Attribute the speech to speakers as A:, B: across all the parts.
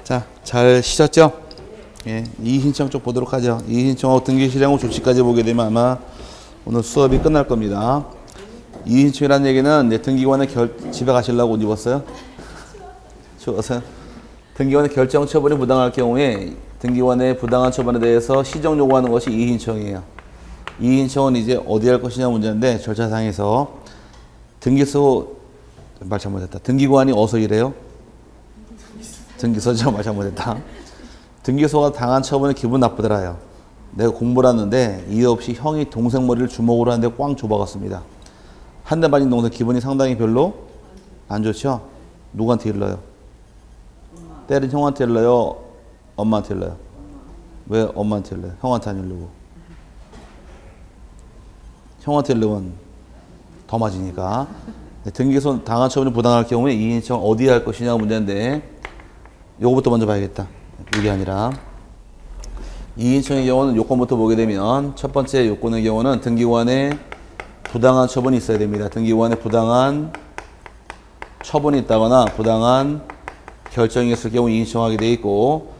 A: 자, 잘 쉬셨죠? 예, 이의신청 쪽 보도록 하죠. 이의신청하고 등기실행후 조치까지 보게 되면 아마 오늘 수업이 끝날 겁니다. 이의신청이라는 얘기는 등기관에 집에 가시려고 옷 입었어요? 추워서요? 등기관의 결정 처분이 부당할 경우에 등기관의 부당한 처분에 대해서 시정 요구하는 것이 이의신청이에요. 이의신청은 이제 어디 할 것이냐 문제인데 절차상에서 등기소 말 잘못했다. 등기관이 어서 이래요? 등기소죠. 말 잘못했다. 등기소가 당한 처분에 기분 나쁘더라요. 내가 공부를 하는데 이유 없이 형이 동생 머리를 주먹으로 하는데 꽝 줘박았습니다. 한 대 맞은 동생 기분이 상당히 별로 안 좋죠? 누구한테 일러요? 때린 형한테 일러요? 엄마한테 일러요? 왜 엄마한테 일러요? 형한테 안 일르고. 형한테 일르면 더 맞으니까. 등기소 당한 처분이 부당할 경우에 이의신청 어디에 할 것이냐가 문제인데 요거부터 먼저 봐야겠다. 이게 아니라 이의신청의 경우는 요건부터 보게 되면 첫 번째 요건의 경우는 등기관에 부당한 처분이 있어야 됩니다. 등기관에 부당한 처분이 있다거나 부당한 결정이 있을 경우 이의신청하게 돼 있고,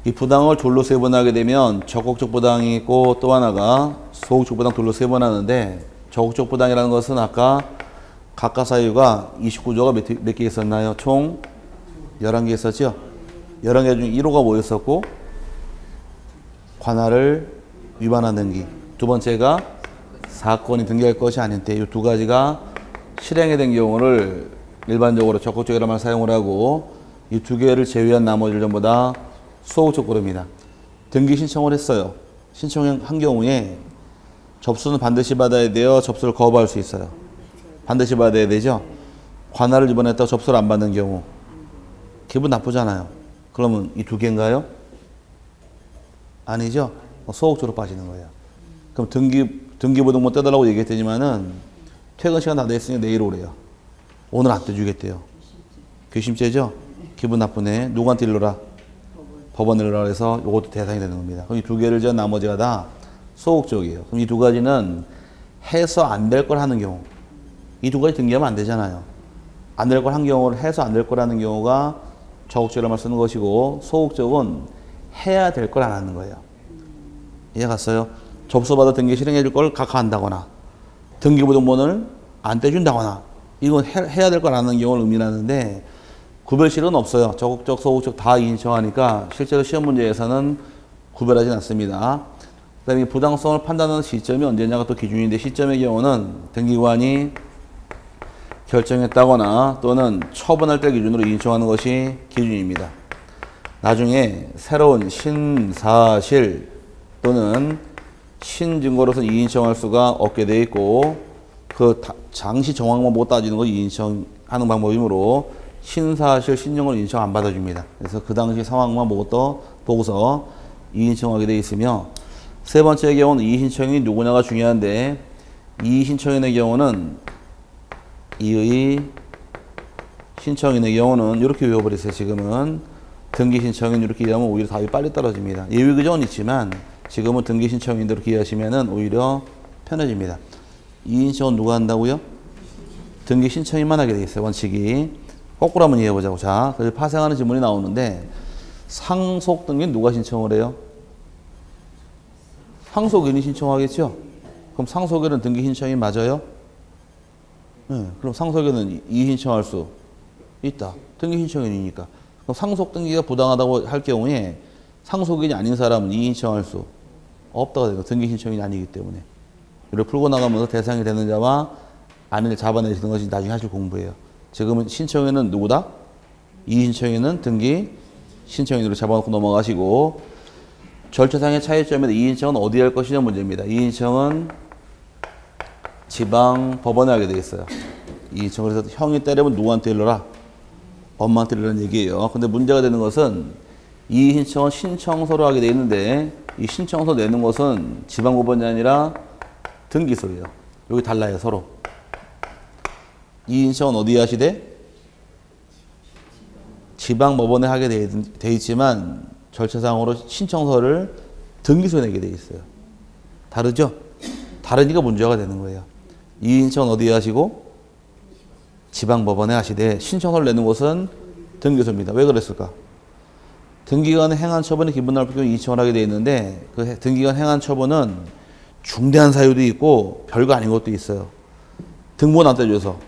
A: 이 부당을 둘로 세분하게 되면 적극적 부당이 있고 또 하나가 소극적 부당 둘로 세분하는데, 적극적 부당이라는 것은 아까 각각 사유가 29조가 몇 개 있었나요? 총 11개 있었죠? 11개 중에 1호가 뭐였었고, 관할을 위반한 등기. 두 번째가 사건이 등기할 것이 아닌 때, 이 두 가지가 실행이 된 경우를 일반적으로 적극적이라는 말 사용을 하고, 이 두 개를 제외한 나머지를 전부 다 소극적 고릅니다. 등기 신청을 했어요. 신청한 경우에 접수는 반드시 받아야 돼요? 접수를 거부할 수 있어요? 반드시 받아야 되죠? 관할을 위반했다고 접수를 안 받는 경우 기분 나쁘잖아요. 그러면 이 두 개인가요? 아니죠? 소극적으로 빠지는 거예요. 그럼 등기부등본 떼달라고 얘기했더니만은 퇴근 시간 다 됐으니 내일 오래요. 오늘 안 떼주겠대요. 괘씸죄죠? 기분 나쁘네. 누구한테 일러라? 법원에 일러라 해서 이것도 대상이 되는 겁니다. 그럼 이 두 개를 제한 나머지가 다 소극적이에요. 그럼 이 두 가지는 해서 안 될 걸 하는 경우. 이 두 가지 등기하면 안 되잖아요. 안 될 걸 한 경우를 해서 안 될 거라는 경우가 적극적이라는 말 쓰는 것이고, 소극적은 해야 될 걸 안 하는 거예요. 이해 갔어요? 접수받아 등기 실행해 줄 걸 각하한다거나, 등기부등본을 안 떼준다거나, 이건 해야 될 걸 안 하는 경우를 의미하는데, 구별실은 없어요. 적극적, 소극적 다 인정하니까 실제로 시험 문제에서는 구별하진 않습니다. 그 다음에 부당성을 판단하는 시점이 언제냐가 또 기준인데, 시점의 경우는 등기관이 결정했다거나 또는 처분할 때 기준으로 인정하는 것이 기준입니다. 나중에 새로운 신사실 또는 신증거로서 이인청할 수가 없게 돼 있고, 그 장시 정황만 보고 따지는 거 이인청하는 방법이므로 신사실 신증거는 인청 안 받아줍니다. 그래서 그 당시 상황만 보고서 이인청하게 돼 있으며, 세 번째 경우는 이의신청이 누구냐가 중요한데, 이의신청인의 경우는 이의 신청인의 경우는 이렇게 외워버리세요. 지금은 등기신청인 이렇게 이해하면 오히려 답이 빨리 떨어집니다. 예외 규정은 있지만 지금은 등기신청인대로 이해하시면 오히려 편해집니다. 이의신청은 누가 한다고요? 등기신청인만 하게 돼 있어요. 원칙이. 거꾸로 한번 이해해보자고. 자, 그래서 파생하는 질문이 나오는데, 상속등기는 누가 신청을 해요? 상속인이 신청하겠죠? 그럼 상속인은 등기신청인 맞아요? 네, 그럼 상속인은 이의신청할 수 있다. 등기신청인이니까. 그럼 상속등기가 부당하다고 할 경우에 상속인이 아닌 사람은 이의신청할 수 없다고 돼요. 등기신청인이 아니기 때문에. 이렇게 풀고 나가면서 대상이 되는 자와 아닌을 잡아내시는 것이 나중에 하실 공부예요. 지금은 신청인은 누구다? 이의신청인은 등기신청인으로 잡아놓고 넘어가시고, 절차상의 차이점에서 이의신청은 어디에 할 것이냐 문제입니다. 이의신청은 지방 법원에 하게 돼 있어요. 이의신청. 그래서 형이 때리면 누구한테 일러라? 엄마한테 일러라는 얘기예요. 근데 문제가 되는 것은 이의신청은 신청서로 하게 돼 있는데, 이 신청서 내는 것은 지방법원이 아니라 등기소예요. 여기 달라요, 서로. 이의신청은 어디에 하시되? 지방법원에 하게 돼 있지만 절차상으로 신청서를 등기소에 내게 돼 있어요. 다르죠? 다르니까 문제가 되는 거예요. 이의신청은 어디에 하시고? 지방법원에 하시되, 신청서를 내는 곳은 등기소입니다. 왜 그랬을까? 등기관에 행한 처분이 기분 나쁠 경우 이의청을 하게 되어 있는데 그 등기관 행한 처분은 중대한 사유도 있고 별거 아닌 것도 있어요. 등본 안 떼줘서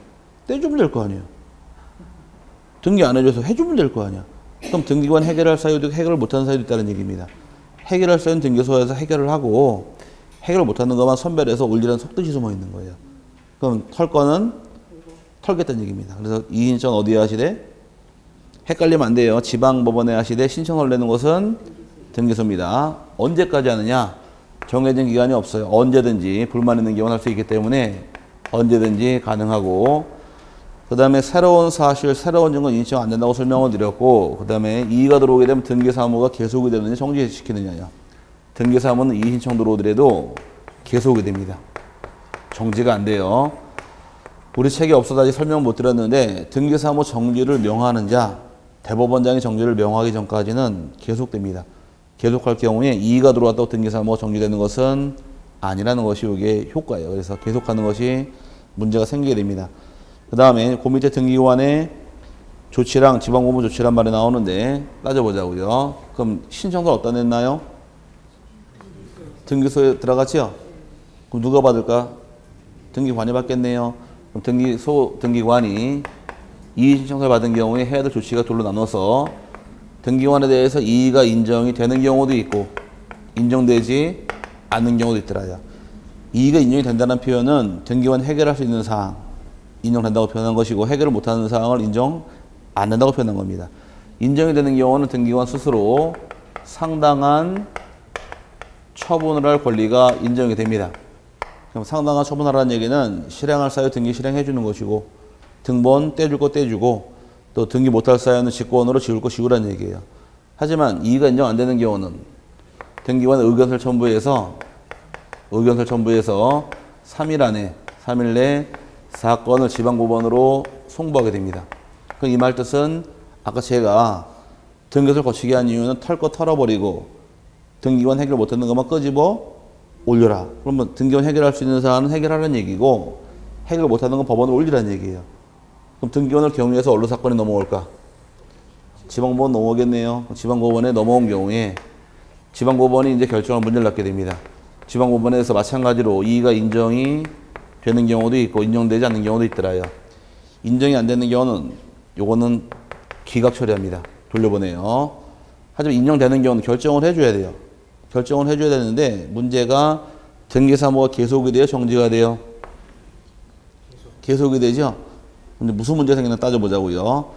A: 떼주면 될 거 아니에요. 등기 안 해줘서 해주면 될 거 아니야. 그럼 등기관 해결할 사유도 있고 해결을 못하는 사유도 있다는 얘기입니다. 해결할 사유는 등기소에서 해결을 하고 해결을 못하는 것만 선별해서 올리라는 속뜻이 숨어 있는 거예요. 그럼 털 거는 털겠다는 얘기입니다. 그래서 이의신청 어디에 하시되? 헷갈리면 안 돼요. 지방법원에 하시되 신청을 내는 것은 등기소입니다. 언제까지 하느냐? 정해진 기간이 없어요. 언제든지 불만 있는 경우는 할 수 있기 때문에 언제든지 가능하고, 그 다음에 새로운 사실, 새로운 증거 인정 안 된다고 설명을 드렸고, 그 다음에 이의가 들어오게 되면 등기사무가 계속이 되느냐 정지시키느냐요. 등기사무는 이의 신청 들어오더라도 계속이 됩니다. 정지가 안 돼요. 우리 책이 없어서 아직 설명 못 드렸는데 등기사무 정지를 명하는 자, 대법원장이 정지를 명하기 전까지는 계속됩니다. 계속할 경우에 이의가 들어왔다고 등기사무가 정지되는 것은 아니라는 것이 이게 효과예요. 그래서 계속하는 것이 문제가 생기게 됩니다. 그 다음에 그 밑에 등기관의 조치랑 지방법원 조치란 말이 나오는데 따져보자고요. 그럼 신청서를 어디다 냈나요? 등기소에 들어갔죠? 그럼 누가 받을까? 등기관이 받겠네요. 그럼 등기관이 이의 신청서를 받은 경우에 해야 될 조치가 둘로 나눠서 등기관에 대해서 이의가 인정이 되는 경우도 있고 인정되지 않는 경우도 있더라요. 이의가 인정이 된다는 표현은 등기관 해결할 수 있는 사항 인정된다고 표현한 것이고 해결을 못하는 사항을 인정 안 된다고 표현한 겁니다. 인정이 되는 경우는 등기관 스스로 상당한 처분을 할 권리가 인정이 됩니다. 그럼 상당한 처분하라는 얘기는 실행할 사유 등기 실행해 주는 것이고 등본 떼줄 거 떼주고 또 등기 못할 사유는 직권으로 지울 거 지우라는 얘기예요. 하지만 이의가 인정 안 되는 경우는 등기관 의견서를 첨부해서 3일 안에 3일 내 사건을 지방법원으로 송부하게 됩니다. 그럼 이 말 뜻은 아까 제가 등기소를 거치게 한 이유는 털 거 털어버리고 등기관 해결 못하는 것만 끄집어 올려라. 그러면 등기관 해결할 수 있는 사안은 해결하라는 얘기고 해결 못하는 건 법원으로 올리라는 얘기예요. 그럼 등기관을 경유해서 어디로 사건이 넘어올까? 지방법원 넘어오겠네요. 지방법원에 넘어온 경우에 지방법원이 이제 결정할 문제를 낳게 됩니다. 지방법원에서 마찬가지로 이의가 인정이 되는 경우도 있고 인정되지 않는 경우도 있더라요. 인정이 안 되는 경우는 요거는 기각 처리합니다. 돌려보내요. 하지만 인정되는 경우는 결정을 해줘야 돼요. 결정을 해줘야 되는데 문제가 등기사무가 계속이 돼요? 정지가 돼요? 계속이 되죠? 근데 무슨 문제가 생기나 따져보자고요.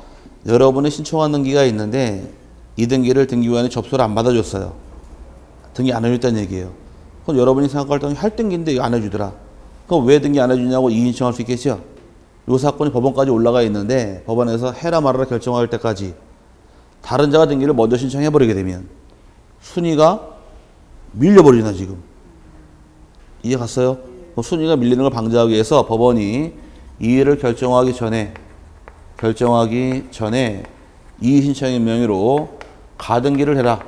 A: 여러분이 신청한 등기가 있는데 이 등기를 등기관이 접수를 안 받아줬어요. 등기 안 해줬다는 얘기예요. 그럼 여러분이 생각할 때 할 등기인데 이거 안 해주더라. 그럼 왜 등기 안 해주냐고 이의 신청할 수 있겠죠? 이 사건이 법원까지 올라가 있는데 법원에서 해라 말아라 결정할 때까지 다른 자가 등기를 먼저 신청해버리게 되면 순위가 밀려버리나 지금. 이해 갔어요? 순위가 밀리는 걸 방지하기 위해서 법원이 이의를 결정하기 전에 이의 신청의 명의로 가등기를 해라.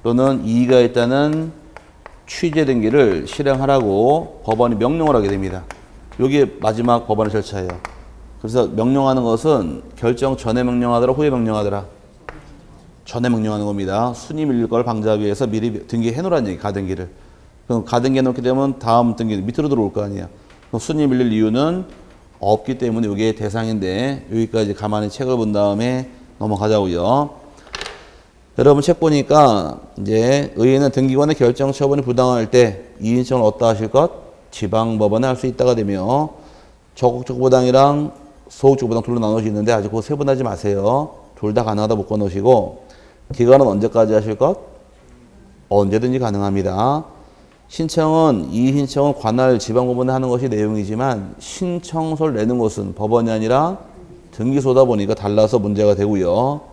A: 또는 이의가 있다는 취재 등기를 실행하라고 법원이 명령을 하게 됩니다. 이게 마지막 법원의 절차예요. 그래서 명령하는 것은 결정 전에 명령하더라, 후에 명령하더라. 전에 명령하는 겁니다. 순위 밀릴 걸 방지하기 위해서 미리 등기해 놓으라는 얘기, 가등기를. 그럼 가등기해 놓게 되면 다음 등기 밑으로 들어올 거 아니야. 그럼 순위 밀릴 이유는 없기 때문에 이게 대상인데 여기까지 가만히 책을 본 다음에 넘어가자고요. 여러분 책 보니까 이제 의회는 등기관의 결정 처분이 부당할 때 이의신청을 어디다 하실 것? 지방법원에 할 수 있다가 되며 적극적 부당이랑 소극적 부당 둘로 나눠져 있는데 아직 그거 세분하지 마세요. 둘 다 가능하다 묶어 놓으시고 기간은 언제까지 하실 것? 언제든지 가능합니다. 신청은 이의신청은 관할 지방법원에 하는 것이 내용이지만 신청서를 내는 것은 법원이 아니라 등기소다 보니까 달라서 문제가 되고요.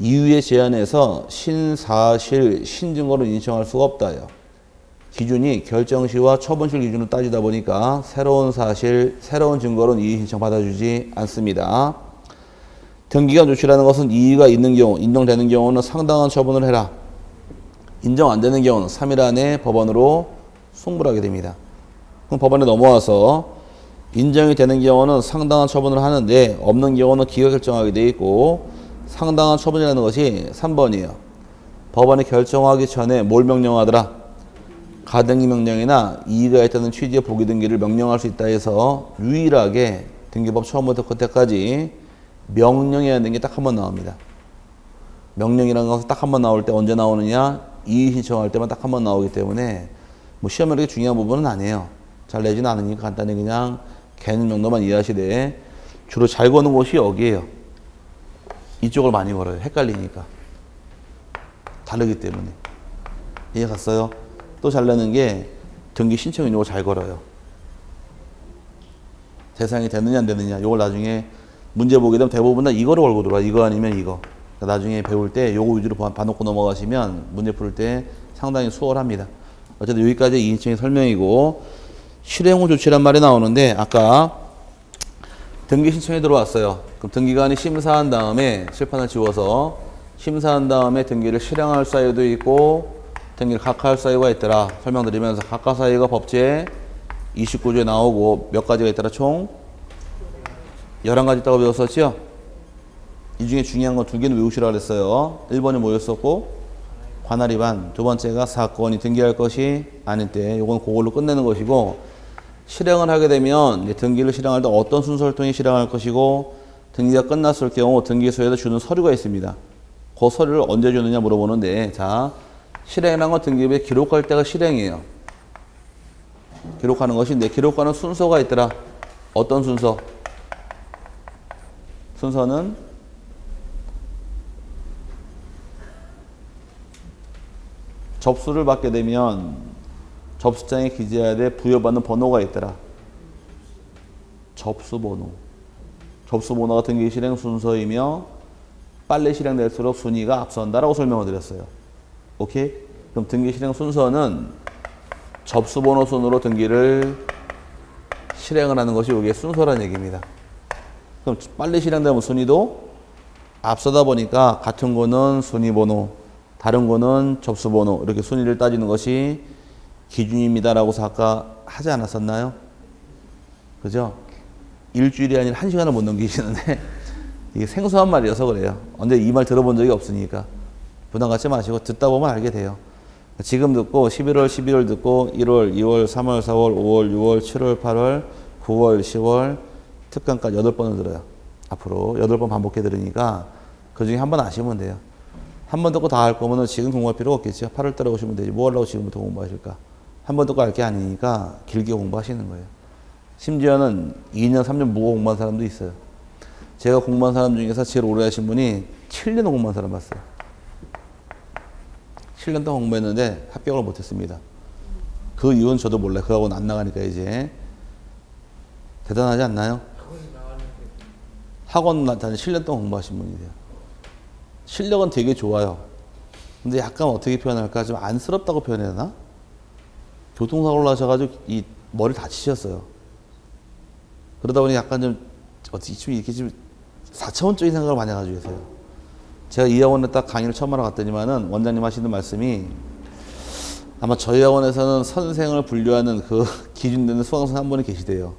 A: 이유에 제한해서 신사실, 신증거로 인정할 수가 없다요. 기준이 결정시와 처분실 기준으로 따지다 보니까 새로운 사실, 새로운 증거로는 이의 신청 받아주지 않습니다. 등기관 조치라는 것은 이의가 있는 경우, 인정되는 경우는 상당한 처분을 해라. 인정 안 되는 경우는 3일 안에 법원으로 송부를 하게 됩니다. 그럼 법원에 넘어와서 인정이 되는 경우는 상당한 처분을 하는데 없는 경우는 기각 결정하게 돼 있고 상당한 처분이라는 것이 3번이에요. 법원이 결정하기 전에 뭘 명령하더라? 가등기 명령이나 이의가 있다는 취지의 보기 등기를 명령할 수 있다 해서 유일하게 등기법 처음부터 끝까지 명령해야 하는 게 딱 한 번 나옵니다. 명령이라는 것은 딱 한 번 나올 때 언제 나오느냐? 이의 신청할 때만 딱 한 번 나오기 때문에 뭐 시험에 그렇게 중요한 부분은 아니에요. 잘 내지는 않으니까 간단히 그냥 개념 정도만 이해하시되 주로 잘 거는 곳이 여기에요. 이쪽을 많이 걸어요. 헷갈리니까. 다르기 때문에. 이해 갔어요? 또 잘 내는 게 등기 신청인 요거 잘 걸어요. 대상이 되느냐 안 되느냐 요걸 나중에 문제 보게 되면 대부분 다 이거를 걸고 들어와. 이거 아니면 이거. 그러니까 나중에 배울 때 요거 위주로 봐놓고 넘어가시면 문제 풀 때 상당히 수월합니다. 어쨌든 여기까지 2인칭의 설명이고 실행 후 조치란 말이 나오는데 아까 등기 신청이 들어왔어요. 그럼 등기관이 심사한 다음에 칠판을 지워서 심사한 다음에 등기를 실행할 사유도 있고 등기를 각하할 사유가 있더라. 설명드리면서 각하 사유가 법제 29조에 나오고 몇 가지가 있더라. 총 11가지 있다고 배웠었죠? 이 중에 중요한 건 두 개는 외우시라고 그랬어요. 1번이 뭐였었고 관할 위반, 두 번째가 사건이 등기할 것이 아닐 때 이건 그걸로 끝내는 것이고 실행을 하게 되면 이제 등기를 실행할 때 어떤 순서를 통해 실행할 것이고 등기가 끝났을 경우 등기소에다 주는 서류가 있습니다. 그 서류를 언제 주느냐 물어보는데 자 실행이라는 건 등기부에 기록할 때가 실행이에요. 기록하는 것인데 기록하는 순서가 있더라. 어떤 순서? 순서는 접수를 받게 되면 접수장에 기재해야 돼 부여받는 번호가 있더라. 접수번호. 접수번호가 등기 실행 순서이며 빨리 실행될수록 순위가 앞선다라고 설명을 드렸어요. 오케이? 그럼 등기 실행 순서는 접수번호 순으로 등기를 실행을 하는 것이 여기에 순서라는 얘기입니다. 그럼 빨리 실행되면 순위도 앞서다 보니까 같은 거는 순위번호, 다른 거는 접수번호 이렇게 순위를 따지는 것이 기준입니다라고 아까 하지 않았었나요? 그죠? 일주일이 아니라 1시간을 못 넘기시는데 이게 생소한 말이어서 그래요. 언제 이 말 들어본 적이 없으니까 부담 갖지 마시고 듣다 보면 알게 돼요. 지금 듣고 11월, 12월 듣고 1월, 2월, 3월, 4월, 5월, 6월, 7월, 8월, 9월, 10월 특강까지 8번을 들어요. 앞으로 8번 반복해 들으니까 그 중에 한 번 아시면 돼요. 한 번 듣고 다 할 거면 지금 공부할 필요 없겠죠. 8월 달에 오시면 되지. 뭐 하려고 지금부터 공부하실까? 한 번 듣고 알 게 아니니까 길게 공부하시는 거예요. 심지어는 2년, 3년 무고 공부한 사람도 있어요. 제가 공부한 사람 중에서 제일 오래 하신 분이 7년 공부한 사람 봤어요. 7년 동안 공부했는데 합격을 못했습니다. 그 이유는 저도 몰라요. 그 학원 안 나가니까 이제. 대단하지 않나요? 학원 다니 7년 동안 공부하신 분이세요. 실력은 되게 좋아요. 근데 약간 어떻게 표현할까? 좀 안쓰럽다고 표현해야 되나? 교통사고를 하셔가지고 이 머리를 다치셨어요. 그러다 보니 약간 좀 어떻게 이렇게 좀 4차원적인 생각을 많이 가지고 계세요. 제가 이 학원에 딱 강의를 처음 하러 갔더니만은 원장님 하시는 말씀이 아마 저희 학원에서는 선생을 분류하는 그 기준 되는 수강생 한 분이 계시대요.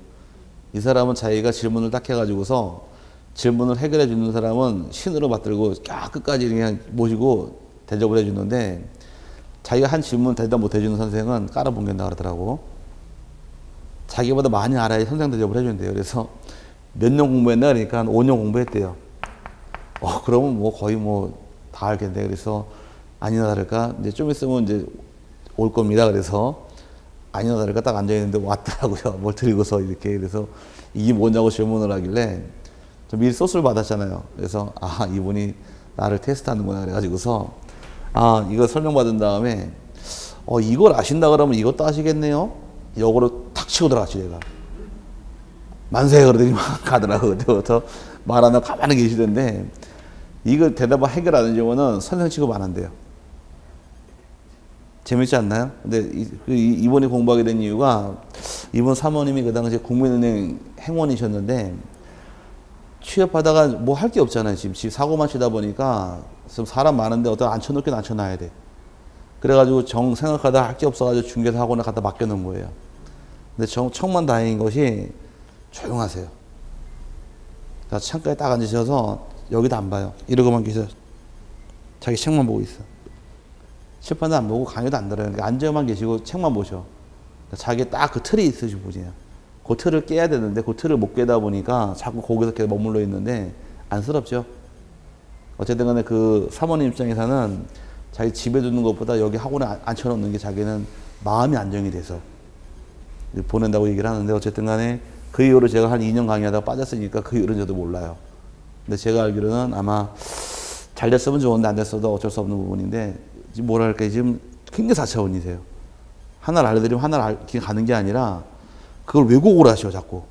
A: 이 사람은 자기가 질문을 딱 해가지고서 질문을 해결해 주는 사람은 신으로 받들고 끝까지 그냥 모시고 대접을 해주는데 자기가 한 질문 대답 못 해주는 선생은 깔아뭉갠다 그러더라고. 자기보다 많이 알아야 선생 대접을 해준대요. 그래서 몇 년 공부했나 그러니까 한 5년 공부했대요. 그러면 뭐 거의 뭐 다 알겠네. 그래서 아니나 다를까 이제 좀 있으면 이제 올 겁니다. 그래서 아니나 다를까 딱 앉아 있는데 왔더라고요. 뭘 들고서 이렇게. 그래서 이게 뭐냐고 질문을 하길래 저 미리 소스를 받았잖아요. 그래서 이분이 나를 테스트하는구나 그래가지고서 이거 설명받은 다음에 이걸 아신다 그러면 이것도 아시겠네요. 역으로 탁 치고 들어갔지 얘가. 만세 그러더니 막 가더라고요. 그때부터 말 안 하고 가만히 계시던데 이걸 대답을 해결 안 해주면은 선생 취급 안 한대요. 재밌지 않나요? 근데 이번에 공부하게 된 이유가 이분 사모님이 그 당시에 국민은행 행원이셨는데 취업하다가 뭐 할 게 없잖아요. 지금 집 사고만 치다 보니까 지금 사람 많은데 어떤 앉혀놓긴 앉혀놔야 돼. 그래가지고 생각하다 할 게 없어가지고 중개사 학원에 갖다 맡겨놓은 거예요. 근데 천만 다행인 것이 조용하세요. 창가에 딱 앉으셔서 여기도 안 봐요. 이러고만 계셔. 자기 책만 보고 있어. 칠판도 안 보고 강의도 안 들어요. 그러니까 앉아만 계시고 책만 보셔. 그러니까 자기 딱 그 틀이 있으신 분이에요. 그 틀을 깨야 되는데 그 틀을 못 깨다 보니까 자꾸 거기서 계속 머물러 있는데 안쓰럽죠. 어쨌든 간에 그 사모님 입장에서는 자기 집에 두는 것보다 여기 학원에 앉혀놓는 게 자기는 마음이 안정이 돼서 보낸다고 얘기를 하는데 어쨌든 간에 그 이후로 제가 한 2년 강의하다가 빠졌으니까 그 이후로는 저도 몰라요. 근데 제가 알기로는 아마 잘 됐으면 좋은데 안 됐어도 어쩔 수 없는 부분인데 뭐랄까 지금 굉장히 4차원이세요. 하나를 알려드리면 하나를 가는 게 아니라 그걸 왜곡을 하셔 자꾸.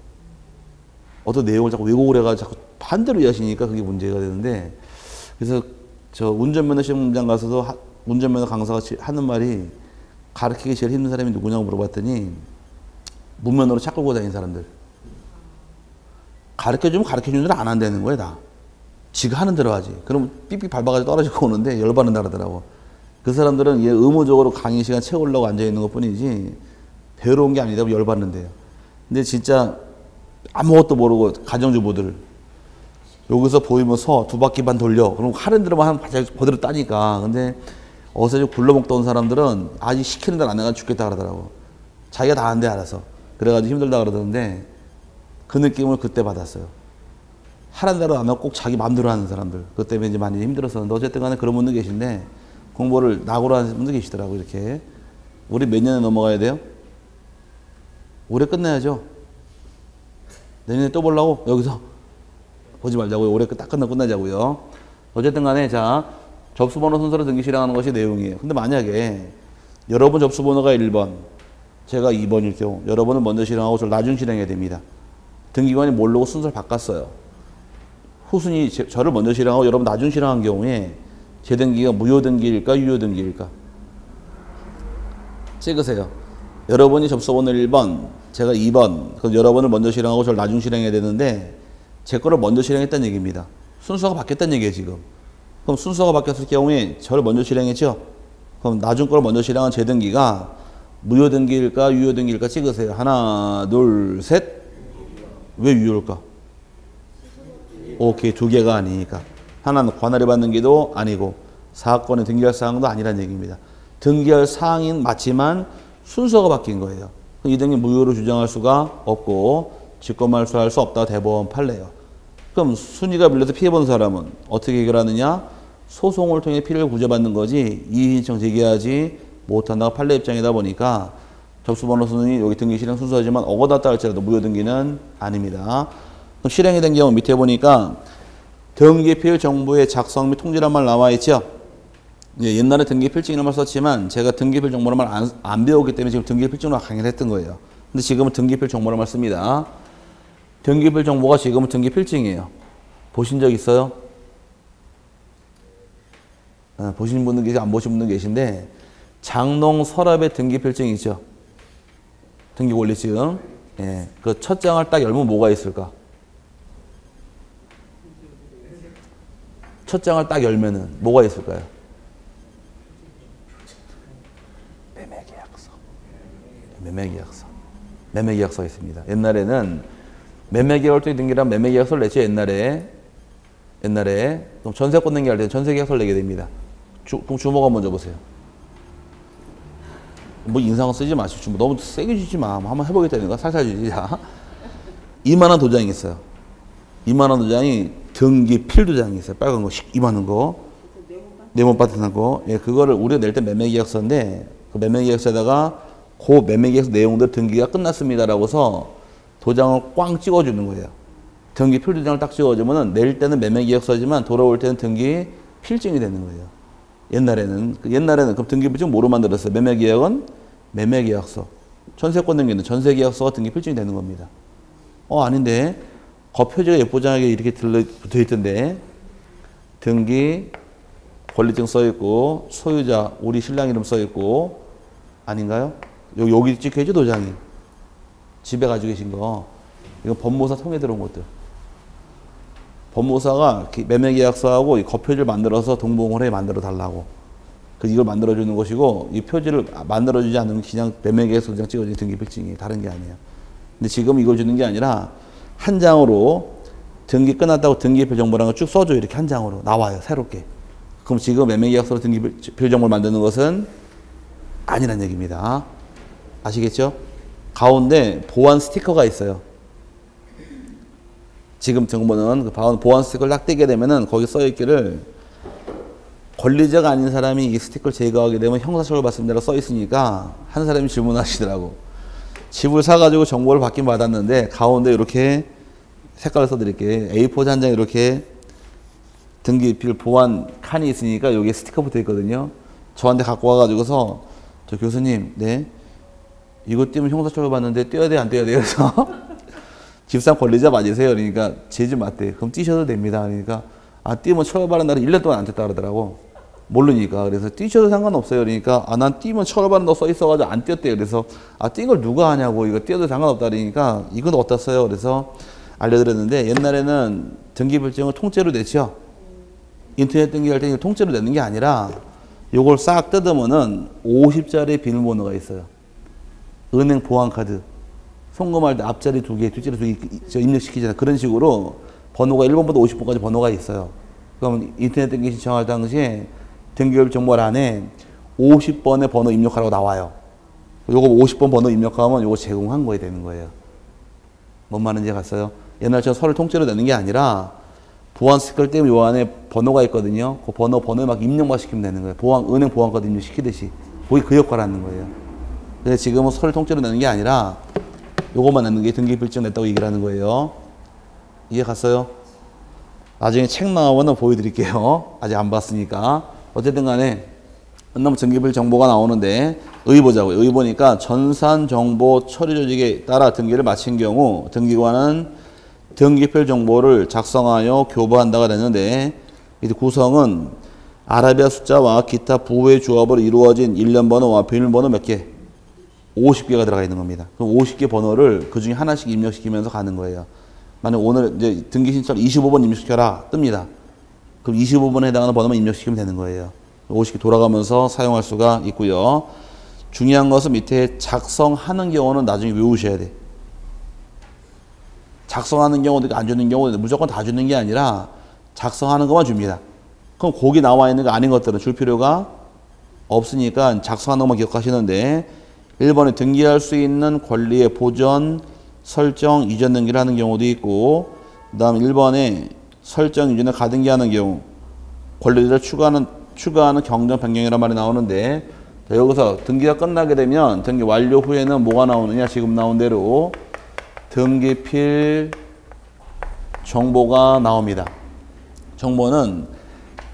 A: 어떤 내용을 자꾸 왜곡을 해가지고 자꾸 반대로 이해하시니까 그게 문제가 되는데 그래서 저 운전면허 시험장 가서도 운전면허 강사가 하는 말이 가르치기 제일 힘든 사람이 누구냐고 물어봤더니 무면허로 차 끌고 다니는 사람들. 가르쳐주면 가르쳐주는 대로 안 한다는 거예요, 다. 지가 하는 대로 하지. 그럼 삑삑 밟아가지고 떨어지고 오는데 열받는다 그러더라고. 그 사람들은 얘 의무적으로 강의 시간 채우려고 앉아있는 것 뿐이지 배우러 온 게 아니다 열받는데요. 근데 진짜 아무것도 모르고 가정주부들 여기서 보이면 서 두 바퀴 반 돌려. 그럼 하는 대로만 하면 그대로 따니까. 근데 어서 굴러먹던 사람들은 아직 시키는 대로 안 해가 죽겠다 그러더라고. 자기가 다 한대 알아서. 그래가지고 힘들다 그러던데 그 느낌을 그때 받았어요. 하라는 대로 안 하고 꼭 자기 마음대로 하는 사람들. 그것 때문에 이제 많이 힘들었었는데 어쨌든 간에 그런 분들 계신데 공부를 낙오로 하는 분들 계시더라고 이렇게. 우리 몇 년에 넘어가야 돼요? 올해 끝내야죠. 내년에 또 보려고? 여기서 보지 말자고요. 올해 딱 끝나자고요. 어쨌든 간에 자 접수번호 순서로 등기 실행하는 것이 내용이에요. 근데 만약에 여러분 접수번호가 1번 제가 2번일 경우 여러분은 먼저 실행하고 저를 나중 실행해야 됩니다. 등기관이 모르고 순서를 바꿨어요. 후순위 저를 먼저 실행하고 여러분 나중 실행한 경우에 제 등기가 무효 등기일까 유효 등기일까? 찍으세요. 여러분이 접수번호 1번 제가 2번 그럼 여러분을 먼저 실행하고 저를 나중 실행해야 되는데 제 거를 먼저 실행했다는 얘기입니다. 순서가 바뀌었다는 얘기예요 지금. 그럼 순서가 바뀌었을 경우에 저를 먼저 실행했죠? 그럼 나중 거를 먼저 실행한 제 등기가 무효 등기일까 유효 등기일까 찍으세요. 하나 둘 셋. 왜 유효일까? 오케이 두 개가 아니니까. 하나는 관할이 받는 게도 아니고 사건의 등기할 사항도 아니란 얘기입니다. 등기할 사항인 맞지만 순서가 바뀐 거예요. 이 등기 무효로 주장할 수가 없고 직권말소할 수 없다 대법원 판례요. 그럼 순위가 밀려서 피해본 사람은 어떻게 해결하느냐? 소송을 통해 피해를 구제받는 거지 이의 신청 제기하지 못한다가 판례 입장이다 보니까 접수번호 순위 여기 등기 실행 순서지만 어긋났다 할지라도 무효 등기는 아닙니다. 그럼 실행이 된 경우 밑에 보니까 등기필 정보의 작성 및 통지란 말 나와 있죠. 예, 옛날에 등기필증이라는 말 썼지만 제가 등기필 정보란 말 안 배웠기 때문에 지금 등기필증으로 강의를 했던 거예요. 근데 지금은 등기필 정보란 말 씁니다. 등기필 정보가 지금은 등기필증이에요. 보신 적 있어요? 보신 분들 계시고 안 보신 분들 계신데 장롱 서랍에 등기필증이 있죠. 등기권리증. 예, 그 첫 장을 딱 열면 뭐가 있을까? 첫 장을 딱 열면은 뭐가 있을까요? 매매계약서. 매매계약서. 매매계약서가 있습니다. 옛날에는 매매계약서에 등기란 매매계약서를 냈죠. 옛날에 그럼 전세권 등기할 때는 전세계약서를 내게 됩니다. 그럼 주목 한번 줘보세요. 뭐 인상을 쓰지 마시고 주목 너무 세게 주지 마. 한번 해보겠다는 거 살살 주지. 2만 원 도장이 있어요. 2만 원 도장이 등기 필 도장이 있어요. 빨간 거 이만한 거. 네모 바탕한 거. 예, 그거를 우리가 낼 때 매매계약서인데 그 매매계약서에다가 그 매매계약서 내용들 등기가 끝났습니다라고서 도장을 꽝 찍어주는 거예요. 등기 필 도장을 딱 찍어주면은 낼 때는 매매계약서지만 돌아올 때는 등기 필증이 되는 거예요. 옛날에는 그럼 등기 필증 뭐로 만들었어요? 매매계약은 매매계약서. 전세권 등기는 전세계약서가 등기 필증이 되는 겁니다. 아닌데 겉표지가 예쁘장하게 이렇게 붙어 있던데 등기 권리증 써 있고 소유자 우리 신랑 이름 써 있고 아닌가요? 여기 찍혀 있죠 도장이. 집에 가지고 계신 거. 이건 법무사 통에 들어온 것들. 법무사가 매매계약서하고 이 겉표지를 만들어서 동봉을 만들어 달라고. 이걸 만들어주는 것이고 이 표지를 만들어주지 않으면 그냥 매매계약서 도장 찍어주는 등기필증이 다른 게 아니에요. 근데 지금 이걸 주는 게 아니라 한 장으로 등기 끝났다고 등기표 정보라는 걸 쭉 써줘요. 이렇게 한 장으로 나와요. 새롭게. 그럼 지금 매매계약서로 등기필 정보를 만드는 것은 아니란 얘기입니다. 아시겠죠? 가운데 보안 스티커가 있어요. 지금 정보는 그 보안 스티커를 딱 떼게 되면은 거기 써 있기를 권리자가 아닌 사람이 이 스티커를 제거하게 되면 형사처벌 받습니다라고 써 있으니까 한 사람이 질문하시더라고. 집을 사가지고 정보를 받긴 받았는데 가운데 이렇게 색깔을 써드릴게. A4 한 장에 이렇게 등기필 보안 칸이 있으니까 여기에 스티커 붙어 있거든요. 저한테 갖고 와가지고서 저 교수님, 네 이거 띄면 형사처벌 받는데 떼야 돼 안 떼야 돼요? 그래서 집상 권리자 맞으세요? 그러니까 제집 맞대. 그럼 띄셔도 됩니다. 그러니까 아 띄면 처벌받는 날은 1년 동안 안 뗐다 그러더라고. 모르니까. 그래서 띄셔도 상관없어요. 그러니까 아 난 띄면 처벌받는다고 써 있어가지고 안 띄었대요. 그래서 아 띈 걸 누가 하냐고. 이거 띄어도 상관없다 그러니까 이건 어디다 써요? 그래서 알려드렸는데 옛날에는 등기불증을 통째로 냈죠. 인터넷 등기할 때 통째로 내는 게 아니라 요걸 싹 뜯으면은 50자리 비밀번호가 있어요. 은행 보안카드. 송금할 때 앞자리 2개, 뒷자리 2개 입력시키잖아요. 그런 식으로 번호가 1번부터 50번까지 번호가 있어요. 그럼 인터넷 등기 신청할 당시에 등기별 정보란에 50번의 번호 입력하라고 나와요. 요거 50번 번호 입력하면 요거 제공한 거에 되는 거예요. 뭔 말인지 갔어요? 옛날처럼 서류 통째로 내는 게 아니라 보안 스티커 때문에 요 안에 번호가 있거든요. 그 번호에 막 입력만 시키면 되는 거예요. 은행 보안카드 입력시키듯이. 거기 그 역할을 하는 거예요. 근데 지금은 서류 통째로 내는 게 아니라 요것만 내는 게 등기필증 냈다고 얘기를 하는 거예요. 이해 갔어요? 나중에 책 나오면 보여드릴게요. 아직 안 봤으니까. 어쨌든 간에 끝나면 등기필 정보가 나오는데 의 보자고요. 의 보니까 전산정보 처리 조직에 따라 등기를 마친 경우 등기관은 등기필 정보를 작성하여 교부한다가 됐는데 이 구성은 아라비아 숫자와 기타 부호의 조합으로 이루어진 일련 번호와 비밀번호 몇 개? 50개가 들어가 있는 겁니다. 그럼 50개 번호를 그 중에 하나씩 입력시키면서 가는 거예요. 만약 오늘 이제 등기 신청 25번 입력시켜라 뜹니다. 그럼 25번에 해당하는 번호만 입력시키면 되는 거예요. 50개 돌아가면서 사용할 수가 있고요. 중요한 것은 밑에 작성하는 경우는 나중에 외우셔야 돼. 작성하는 경우도 안 주는 경우도 무조건 다 주는 게 아니라 작성하는 것만 줍니다. 그럼 거기 나와 있는 거 아닌 것들은 줄 필요가 없으니까 작성하는 것만 기억하시는데 1번에 등기할 수 있는 권리의 보전, 설정, 이전 등기를 하는 경우도 있고 그 다음 1번에 설정, 이전을 가등기하는 경우 권리를 추가하는 경정 변경이란 말이 나오는데 여기서 등기가 끝나게 되면 등기 완료 후에는 뭐가 나오느냐 지금 나온 대로 등기필 정보가 나옵니다. 정보는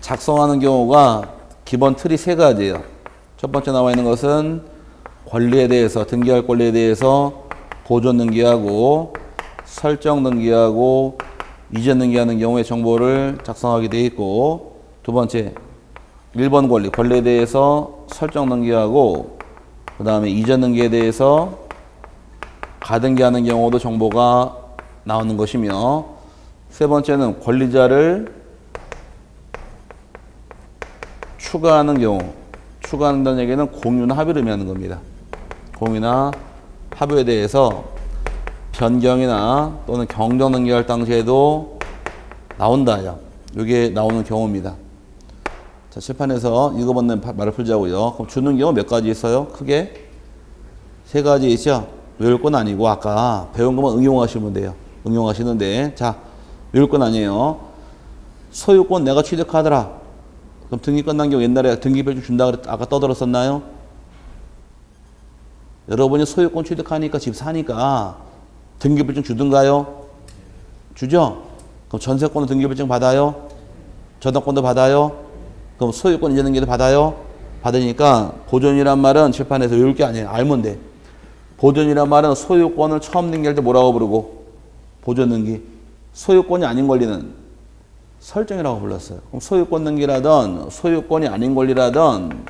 A: 작성하는 경우가 기본 틀이 3가지예요. 첫 번째 나와 있는 것은 권리에 대해서 등기할 권리에 대해서 보존 등기하고 설정 등기하고 이전 등기하는 경우에 정보를 작성하게 되어 있고 두 번째 1번 권리에 대해서 설정 등기하고 그 다음에 이전 등기에 대해서 가등기하는 경우도 정보가 나오는 것이며 세 번째는 권리자를 추가하는 경우 추가한다는 얘기는 공유나 합의를 의미하는 겁니다. 공유나 합의에 대해서 변경이나 또는 경정 등기할 당시에도 나온다요. 이게 나오는 경우입니다. 자, 칠판에서 읽어보는 말을 풀자고요. 그럼 주는 경우 몇 가지 있어요? 크게 3가지 있죠? 외울 건 아니고 아까 배운 것만 응용하시면 돼요. 응용하시는데 자 외울 건 아니에요. 소유권 내가 취득하더라. 그럼 등기 끝난 경우 옛날에 등기필 준다 그랬 아까 떠들었었나요? 여러분이 소유권 취득하니까 집 사니까 등기필증 주든가요? 주죠? 그럼 전세권은 등기필증 받아요? 저당권도 받아요? 그럼 소유권 이전 등기도 받아요? 받으니까 보존이란 말은 칠판에서 외울 게 아니에요. 알면 돼. 보존이란 말은 소유권을 처음 등기할 때 뭐라고 부르고? 보존 등기. 소유권이 아닌 권리는 설정이라고 불렀어요. 그럼 소유권 등기라든 소유권이 아닌 권리라든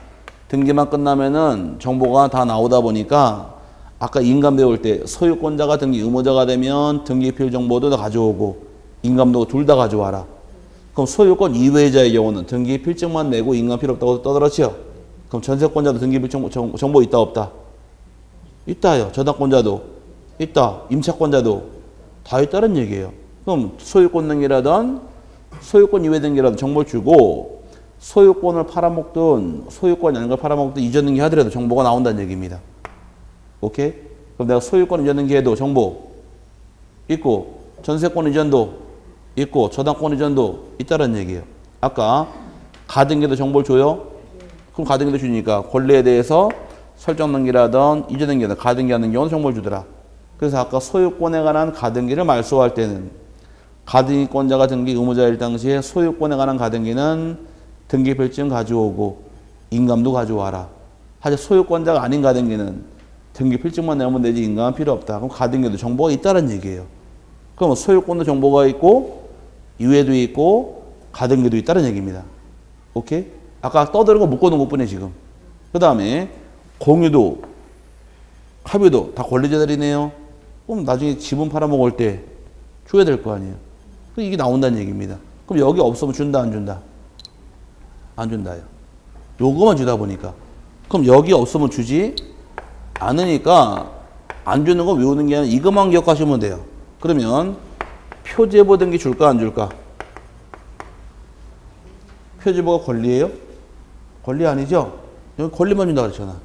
A: 등기만 끝나면은 정보가 다 나오다 보니까 아까 인감 배울 때 소유권자가 등기 의무자가 되면 등기필 정보도 다 가져오고 인감도 둘 다 가져와라. 그럼 소유권 이외자의 경우는 등기필증만 내고 인감 필요 없다고 떠들었죠. 그럼 전세권자도 등기필 정보 있다 없다? 있다요. 저당권자도 있다. 임차권자도 다 있다는 얘기예요. 그럼 소유권 등기라든 소유권 이외 등기라든 정보를 주고 소유권을 팔아먹든 소유권이 아닌 걸 팔아먹든 이전 등기 하더라도 정보가 나온다는 얘기입니다. 오케이? 그럼 내가 소유권 이전 등기해도 정보 있고 전세권 이전도 있고 저당권 이전도 있다는 얘기예요. 아까 가등기도 정보를 줘요? 그럼 가등기도 주니까 권리에 대해서 설정 등기라든 이전 등기라든 가등기하는 경우는 정보를 주더라. 그래서 아까 소유권에 관한 가등기를 말소할 때는 가등기권자가 등기 의무자일 당시에 소유권에 관한 가등기는 등기필증 가져오고 인감도 가져와라. 하지만 소유권자가 아닌 가등기는 등기필증만 내면 되지 인감은 필요 없다. 그럼 가등기도 정보가 있다는 얘기예요. 그럼 소유권도 정보가 있고 유예도 있고 가등기도 있다는 얘기입니다. 오케이? 아까 떠드는 거 묶어놓은 것뿐이에요 지금. 그 다음에 공유도 합의도 다 권리자들이네요. 그럼 나중에 지분 팔아먹을 때 줘야 될 거 아니에요. 이게 나온다는 얘기입니다. 그럼 여기 없으면 준다 안 준다? 안 준다요. 요거만 주다 보니까. 그럼 여기 없으면 주지 않으니까 안 주는 거 외우는 게 아니라 이것만 기억하시면 돼요. 그러면 표제보 등기 줄까 안 줄까? 표제보가 권리예요? 권리 아니죠? 여기 권리만 준다 그랬잖아.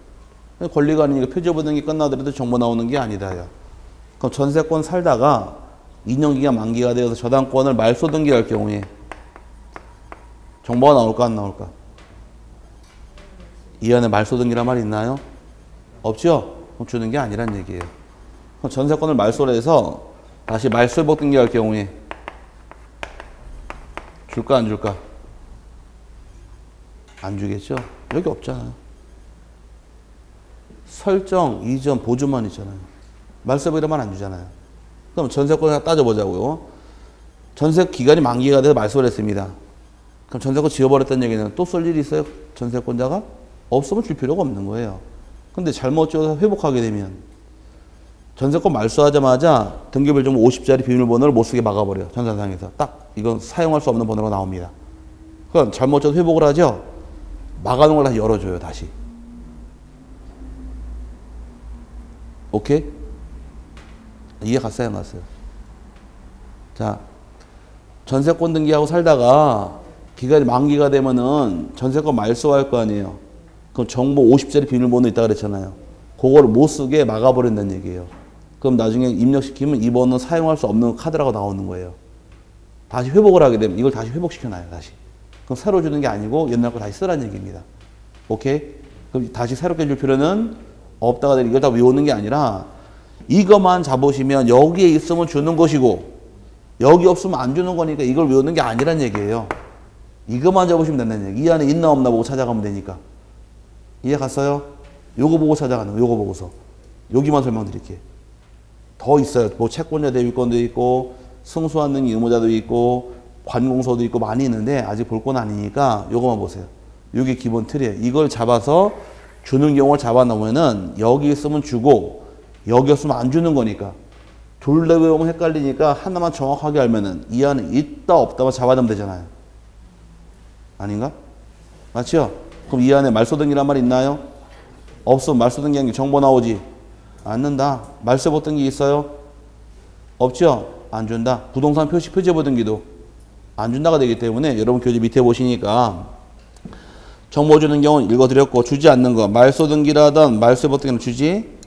A: 권리가 아니니까 표제보 등기 끝나더라도 정보 나오는 게 아니다요. 그럼 전세권 살다가 2년 기간 만기가 되어서 저당권을 말소 등기할 경우에 정보가 나올까 안 나올까? 이 안에 말소 등기란 말이 있나요? 없죠? 그럼 주는 게 아니란 얘기예요. 그럼 전세권을 말소를 해서 다시 말소회복 등기할 경우에 줄까 안 줄까? 안 주겠죠? 여기 없잖아요. 설정, 이전, 보조만 있잖아요. 말소회복이라면 안 주잖아요. 그럼 전세권을 따져보자고요. 전세 기간이 만기가 돼서 말소를 했습니다. 그럼 전세권 지워버렸다는 얘기는 또 쓸 일이 있어요? 전세권자가? 없으면 줄 필요가 없는 거예요. 근데 잘못 지어서 회복하게 되면 전세권 말소하자마자 등기별정 50짜리 비밀번호를 못 쓰게 막아버려요. 전산상에서. 딱 이건 사용할 수 없는 번호가 나옵니다. 그럼 잘못 지어서 회복을 하죠? 막아놓은 걸 다시 열어줘요. 다시. 오케이? 이해 갔어요? 안 갔어요? 자, 전세권 등기하고 살다가 기간이 만기가 되면은 전세권 말소할 거 아니에요. 그럼 정보 50짜리 비밀번호 있다 그랬잖아요. 그거를 못 쓰게 막아버린다는 얘기예요. 그럼 나중에 입력시키면 이 번호는 사용할 수 없는 카드라고 나오는 거예요. 다시 회복을 하게 되면 이걸 다시 회복시켜놔요. 다시. 그럼 새로 주는 게 아니고 옛날 거 다시 쓰라는 얘기입니다. 오케이? 그럼 다시 새롭게 줄 필요는 없다가 되는 이걸 다 외우는 게 아니라 이것만 잡으시면 여기에 있으면 주는 것이고 여기 없으면 안 주는 거니까 이걸 외우는 게 아니란 얘기예요. 이것만 잡으시면 된다는 얘기. 이 안에 있나 없나 보고 찾아가면 되니까. 이해 갔어요? 요거 보고 찾아가는 거, 요거 보고서. 여기만 설명드릴게요. 더 있어요. 뭐 채권자 대위권도 있고, 승소한 등기 의무자도 있고, 관공서도 있고 많이 있는데 아직 볼 건 아니니까 요거만 보세요. 요게 기본 틀이에요. 이걸 잡아서 주는 경우를 잡아놓으면은 여기 있으면 주고 여기 없으면 안 주는 거니까. 둘 다 외우면 헷갈리니까 하나만 정확하게 알면은 이 안에 있다 없다만 잡아놓으면 되잖아요. 아닌가? 맞죠? 그럼 이 안에 말소등기란 말 있나요? 없으면 말소등기한 게 정보 나오지 않는다. 말소보 등기 있어요? 없죠? 안 준다. 부동산 표제보 등기도 안 준다가 되기 때문에 여러분 교재 밑에 보시니까 정보 주는 경우는 읽어드렸고 주지 않는 거 말소등기라든 말소보 등기는 주지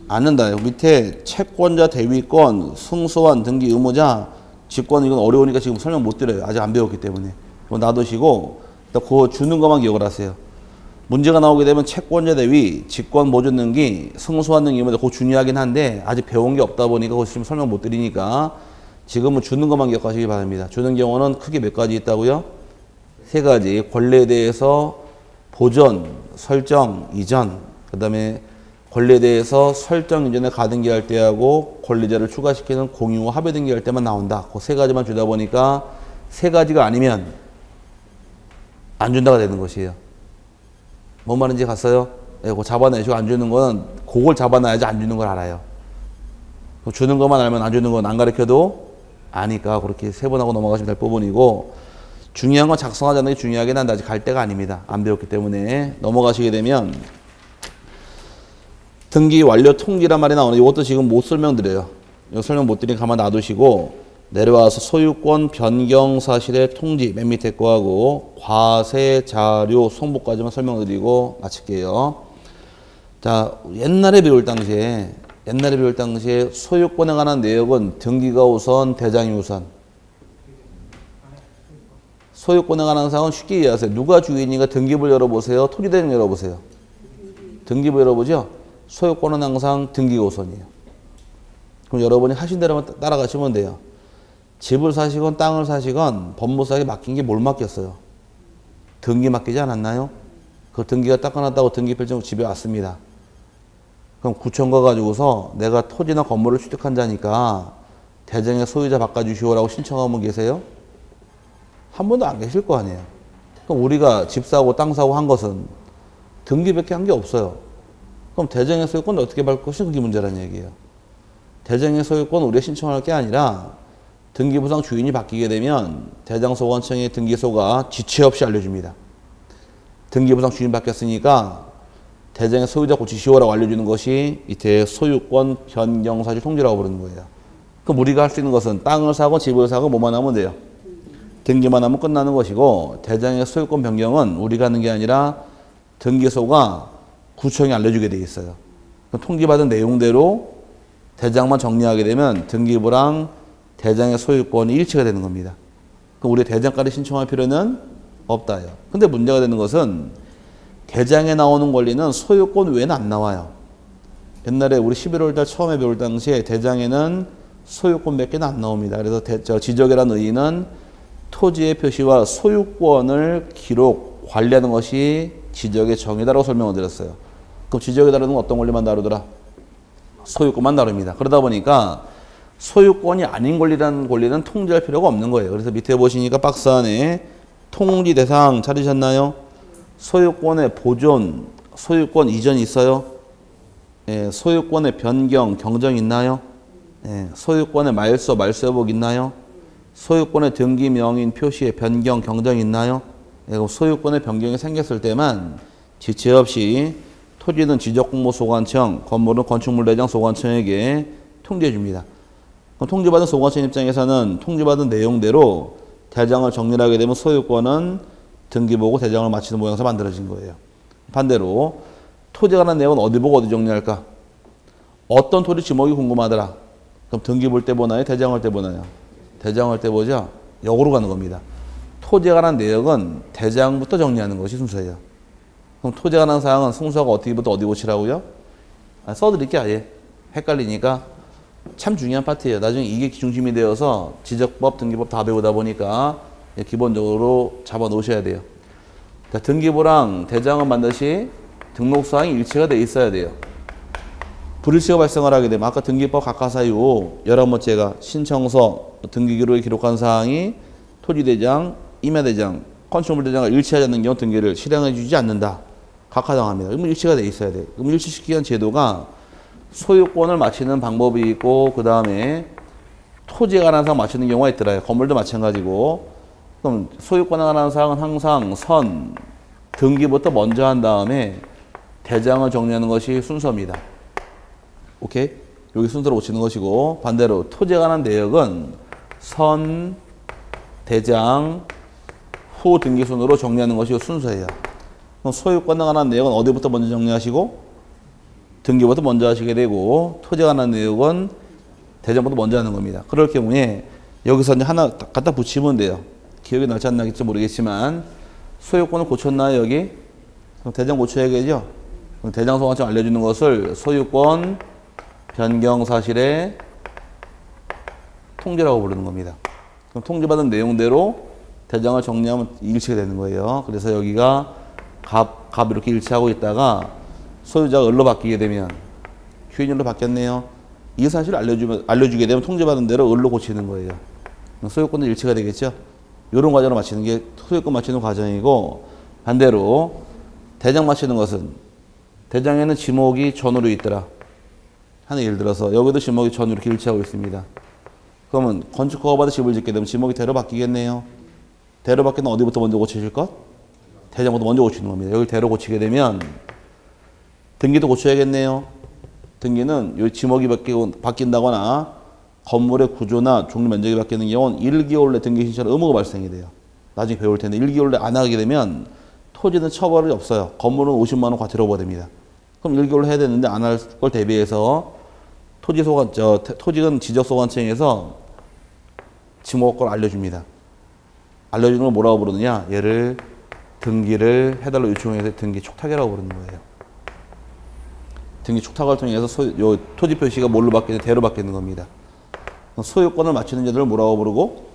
A: 않는다. 여기 밑에 채권자 대위권 승소한 등기 의무자 직권 이건 어려우니까 지금 설명 못 드려요. 아직 안 배웠기 때문에. 놔두시고 그거 주는 것만 기억을 하세요. 문제가 나오게 되면 채권자 대위, 직권 보존 등기, 승소한 등기 의무자 그거 중요하긴 한데 아직 배운 게 없다 보니까 그거 지금 설명 못 드리니까 지금은 주는 것만 기억하시기 바랍니다. 주는 경우는 크게 몇 가지 있다고요? 3가지. 권리에 대해서 보존, 설정, 이전 그 다음에 권리에 대해서 설정 이전에 가등기할 때하고 권리자를 추가시키는 공유 합의 등기할 때만 나온다. 그 3가지만 주다 보니까 3가지가 아니면 안 준다가 되는 것이에요. 뭔 말인지 갔어요? 네, 그거 잡아내시고 안 주는 거는 그걸 잡아놔야지 안 주는 걸 알아요. 주는 것만 알면 안 주는 건 안 가르쳐도 아니까 그렇게 3번 하고 넘어가시면 될 부분이고 중요한 건 작성하지 않는 게 중요하긴 한데 아직 갈 때가 아닙니다. 안 배웠기 때문에 넘어가시게 되면 등기 완료 통지란 말이 나오는데 이것도 지금 못 설명드려요. 이거 설명 못 드리니 가만 놔두시고 내려와서 소유권 변경 사실의 통지 맨 밑에 거하고 과세 자료 송부까지만 설명드리고 마칠게요. 자, 옛날에 배울 당시에 소유권에 관한 내역은 등기가 우선, 대장이 우선. 소유권에 관한 사항은 쉽게 이해하세요. 누가 주인인가 등기부를 열어보세요. 토지대장 열어보세요. 등기부 열어보죠. 소유권은 항상 등기가 우선이에요. 그럼 여러분이 하신 대로만 따라가시면 돼요. 집을 사시건 땅을 사시건 법무사에게 맡긴 게 뭘 맡겼어요? 등기 맡기지 않았나요? 그 등기가 딱 끝났다고 등기 필증 집에 왔습니다. 그럼 구청 가가지고서 내가 토지나 건물을 취득한 자니까 대장의 소유자 바꿔주시오라고 신청하면 계세요? 한 번도 안 계실 거 아니에요. 그럼 우리가 집 사고 땅 사고 한 것은 등기밖에 한 게 없어요. 그럼 대장의 소유권을 어떻게 받을 것이 그게 문제라는 얘기예요. 대장의 소유권 우리가 신청할 게 아니라 등기부상 주인이 바뀌게 되면 대장소관청의 등기소가 지체 없이 알려줍니다. 등기부상 주인 바뀌었으니까 대장의 소유자 고치시오라고 알려주는 것이 이때 소유권 변경 사실 통지라고 부르는 거예요. 그럼 우리가 할 수 있는 것은 땅을 사고 집을 사고 뭐만 하면 돼요? 등기만 하면 끝나는 것이고 대장의 소유권 변경은 우리가 하는 게 아니라 등기소가 구청에 알려주게 돼 있어요. 그럼 통지받은 내용대로 대장만 정리하게 되면 등기부랑 대장의 소유권이 일치가 되는 겁니다. 그럼 우리 대장까지 신청할 필요는 없다요. 근데 문제가 되는 것은 대장에 나오는 권리는 소유권 외에는 안 나와요. 옛날에 우리 11월 달 처음에 배울 당시에 대장에는 소유권밖에 안 나옵니다. 그래서 지적이라는 의의는 토지의 표시와 소유권을 기록, 관리하는 것이 지적의 정의다라고 설명을 드렸어요. 그럼 지적에 다루는 건 어떤 권리만 다루더라? 소유권만 다룹니다. 그러다 보니까 소유권이 아닌 권리라는 권리는 통지할 필요가 없는 거예요. 그래서 밑에 보시니까 박스 안에 통지 대상 찾으셨나요? 소유권의 보존, 소유권 이전이 있어요? 예, 소유권의 변경, 경정 있나요? 예, 소유권의 말소, 말소회복 있나요? 소유권의 등기 명인 표시의 변경, 경정 있나요? 예, 그럼 소유권의 변경이 생겼을 때만 지체 없이 토지는 지적공모소관청, 건물은 건축물대장 소관청에게 통지해 줍니다. 그럼 통지받은 소관청 입장에서는 통지받은 내용대로 대장을 정리하게 되면 소유권은 등기 보고 대장을 마치는 모양새로 만들어진 거예요. 반대로 토지에 관한 내용은 어디 보고 어디 정리할까? 어떤 토지 지목이 궁금하더라. 그럼 등기 볼 때 보나요? 대장할 때 보나요? 대장할 때 보죠? 역으로 가는 겁니다. 토지에 관한 내역은 대장부터 정리하는 것이 순서예요. 그럼 토지에 관한 사항은 순서가 어디부터 어디 고치라고요? 써드릴게 아예. 헷갈리니까 참 중요한 파트예요. 나중에 이게 중심이 되어서 지적법, 등기법 다 배우다 보니까 기본적으로 잡아 놓으셔야 돼요. 자, 등기부랑 대장은 반드시 등록사항이 일치가 돼 있어야 돼요. 불일치가 발생을 하게 되면 아까 등기법 각하사유 11번째가 신청서, 등기기록에 기록한 사항이 토지대장, 임야대장, 건축물대장과 일치하지 않는 경우 등기를 실행해 주지 않는다. 각하당합니다. 그러면 일치가 돼 있어야 돼. 그럼 일치시키기 위한 제도가 소유권을 맞추는 방법이 있고 그 다음에 토지에 관한 사항 맞추는 경우가 있더라요. 건물도 마찬가지고. 그럼 소유권에 관한 사항은 항상 선, 등기부터 먼저 한 다음에 대장을 정리하는 것이 순서입니다. 오케이? 여기 순서로 고치는 것이고 반대로 토지에 관한 내역은 선, 대장, 후 등기 순으로 정리하는 것이 순서예요. 그럼 소유권에 관한 내역은 어디부터 먼저 정리하시고 등기부터 먼저 하시게 되고 토지에 관한 내역은 대장부터 먼저 하는 겁니다. 그럴 경우에 여기서 이제 하나 갖다 붙이면 돼요. 기억이 날지 안 나겠지 모르겠지만 소유권을 고쳤나요 여기? 그럼 대장 고쳐야겠죠? 그럼 대장 소관청 알려주는 것을 소유권 변경 사실의 통지라고 부르는 겁니다. 그럼 통지받은 내용대로 대장을 정리하면 일치가 되는 거예요. 그래서 여기가 갑 이렇게 일치하고 있다가 소유자가 을로 바뀌게 되면 휴인일로 바뀌었네요. 이 사실을 알려주게 되면 통지받은 대로 을로 고치는 거예요. 소유권도 일치가 되겠죠. 이런 과정을 마치는 게 소유권 마치는 과정이고 반대로 대장 마치는 것은 대장에는 지목이 전으로 있더라. 하나 예를 들어서 여기도 지목이 전으로 이렇게 일치하고 있습니다. 그러면 건축 허가받아 집을 짓게 되면 지목이 대로 바뀌겠네요. 대로 바뀌면 어디부터 먼저 고치실 것? 대장부터 먼저 고치는 겁니다. 여기 대로 고치게 되면 등기도 고쳐야겠네요. 등기는 요 지목이 바뀐다거나 건물의 구조나 종류 면적이 바뀌는 경우는 1개월 내 등기 신청에 의무가 발생이 돼요. 나중에 배울 텐데 1개월 내 안 하게 되면 토지는 처벌이 없어요. 건물은 50만 원 과태료가 됩니다. 그럼 1개월 해야 되는데 안 할 걸 대비해서 토지건 지적소관청에서 지목걸 알려줍니다. 알려주는 걸 뭐라고 부르느냐? 얘를 등기를 해달라고 요청해서 등기 촉탁이라고 부르는 거예요. 등기 촉탁을 통해서 요 토지 표시가 뭘로 바뀌는 대로 바뀌는 겁니다. 소유권을 맞추는 자들을 뭐라고 부르고?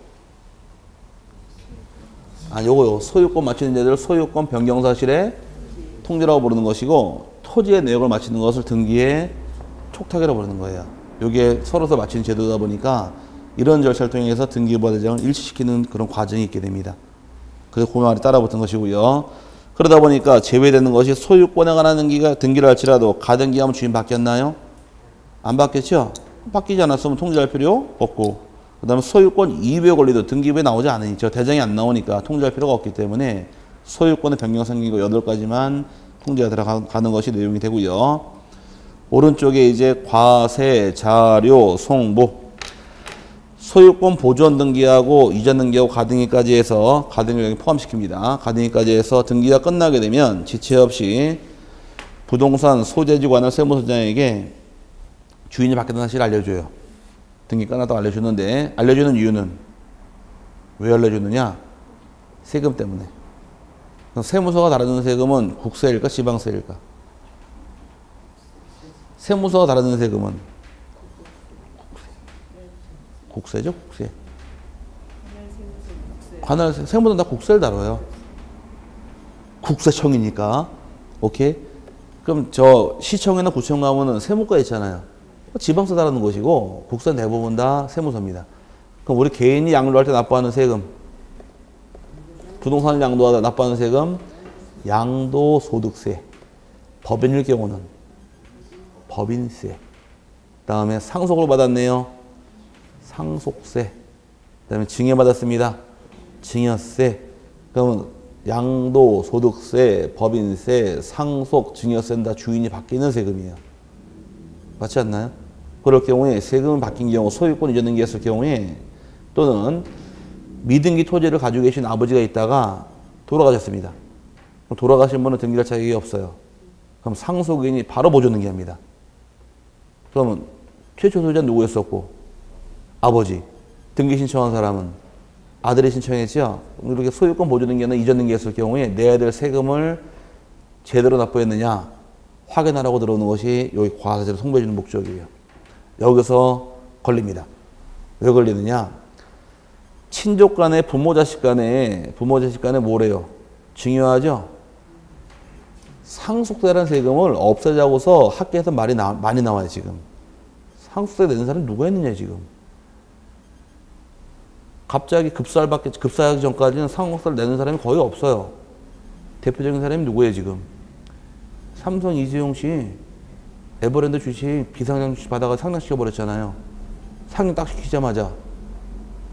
A: 요거요. 소유권 맞추는 자들을 소유권 변경 사실의 통지라고 부르는 것이고, 토지의 내역을 맞추는 것을 등기의 촉탁이라고 부르는 거예요. 요게 서로서 맞추는 제도다 보니까 이런 절차를 통해서 등기부와 대장을 일치시키는 그런 과정이 있게 됩니다. 그래서 그 말이 따라붙은 것이고요. 그러다 보니까 제외되는 것이 소유권에 관한 등기를 할지라도 가등기하면 주인 바뀌었나요? 안 바뀌었죠? 바뀌지 않았으면 통지할 필요 없고, 그 다음에 소유권 이외에 권리도 등기부에 나오지 않으니까, 대장이 안 나오니까 통지할 필요가 없기 때문에 소유권의 변경 생긴 거 8가지만 통지가 들어가는 것이 내용이 되고요. 오른쪽에 이제 과세, 자료, 송보, 소유권 보존 등기하고 이전 등기하고 가등기까지 해서 가등기를 여기 포함시킵니다. 가등기까지 해서 등기가 끝나게 되면 지체 없이 부동산 소재지 관할 세무서장에게 주인이 바뀌었다는 사실을 알려줘요. 등기 끝났다고 알려주는데, 알려주는 이유는 왜 알려주느냐? 세금 때문에. 세무서가 다루는 세금은 국세일까 지방세일까? 세무서가 다루는 세금은 국세죠, 국세. 관할 세무서는 다 국세를 다뤄요. 국세청이니까. 오케이? 그럼 저 시청이나 구청 가면은 세무과 있잖아요. 지방세 다루는 것이고 국세는 대부분 다 세무서입니다. 그럼 우리 개인이 양도할 때 납부하는 세금, 부동산을 양도하다 납부하는 세금, 양도소득세. 법인일 경우는 법인세. 그 다음에 상속을 받았네요. 상속세. 그 다음에 증여받았습니다. 증여세. 그러면 양도소득세, 법인세, 상속, 증여세는 다 주인이 바뀌는 세금이에요. 맞지 않나요? 그럴 경우에 세금이 바뀐 경우, 소유권 이전 등기했을 경우에, 또는 미등기 토지를 가지고 계신 아버지가 있다가 돌아가셨습니다. 그럼 돌아가신 분은 등기할 자격이 없어요. 그럼 상속인이 바로 보존 등기합니다. 그러면 최초 소유자는 누구였었고? 아버지. 등기 신청한 사람은 아들이 신청했죠. 이렇게 소유권 보존 등기나 이전 등기했을 경우에 내야 될 세금을 제대로 납부했느냐 확인하라고 들어오는 것이 여기 과세제를 송부해 주는 목적이에요. 여기서 걸립니다. 왜 걸리느냐? 친족 간에 부모 자식 간에 뭐래요? 중요하죠? 상속세라는 세금을 없애자고서 학계에서 많이 나와요, 지금. 상속세 내는 사람이 누가 있느냐, 지금. 갑자기 급사하기 전까지는 상속세를 내는 사람이 거의 없어요. 대표적인 사람이 누구예요, 지금? 삼성 이재용 씨, 에버랜드 주식 비상장 주식 받아가 상장시켜버렸잖아요. 상장 딱 시키자마자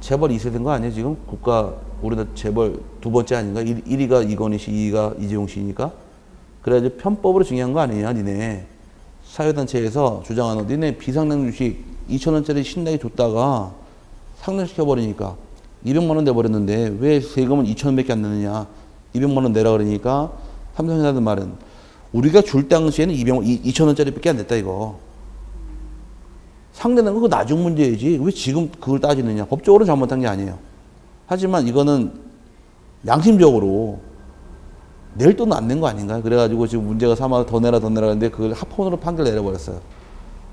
A: 재벌 2세 된 거 아니에요, 지금? 국가, 우리나라 재벌 두 번째 아닌가? 1위가 이건희 씨, 2위가 이재용 씨니까? 그래야지 편법으로 증여한 거 아니에요, 니네. 사회단체에서 주장하는, 니네 비상장 주식 2,000원짜리 신나게 줬다가 상장시켜버리니까 200만 원 내버렸는데 왜 세금은 2,000원밖에 안 내느냐. 200만 원 내라 그러니까 삼성이 하는 말은 우리가 줄 당시에는 2,000원짜리밖에 안 냈다 이거. 상대는 그거 나중 문제이지 왜 지금 그걸 따지느냐. 법적으로 잘못한 게 아니에요. 하지만 이거는 양심적으로 낼 돈은 안 낸 거 아닌가요? 그래가지고 지금 문제가 삼아서 더 내라 하는데 그걸 합헌으로 판결 내려버렸어요.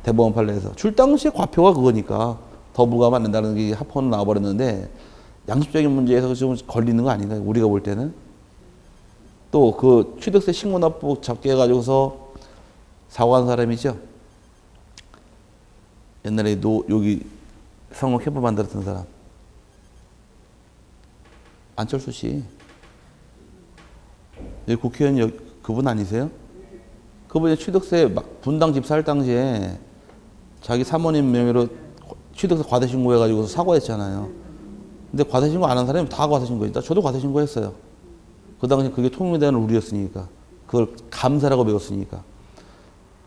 A: 대법원 판례에서. 줄 당시에 과표가 그거니까 더 부과하면 안 된다는 게 합헌으로 나와버렸는데 양심적인 문제에서 지금 걸리는 거 아닌가요? 우리가 볼 때는. 또 그 취득세 신고납부 잡게 해가지고서 사고한 사람이죠. 옛날에 여기 선거 캠프 만들었던 사람. 안철수 씨. 여기 국회의원 그분 아니세요? 그분이 취득세 분당 집 살 당시에 자기 사모님 명의로 취득세 과대신고해가지고 사과했잖아요. 근데 과대신고 안 한 사람이 다 과대신고했다. 저도 과대신고했어요. 그 당시 그게 통일되는 룰이었으니까. 그걸 감사라고 배웠으니까.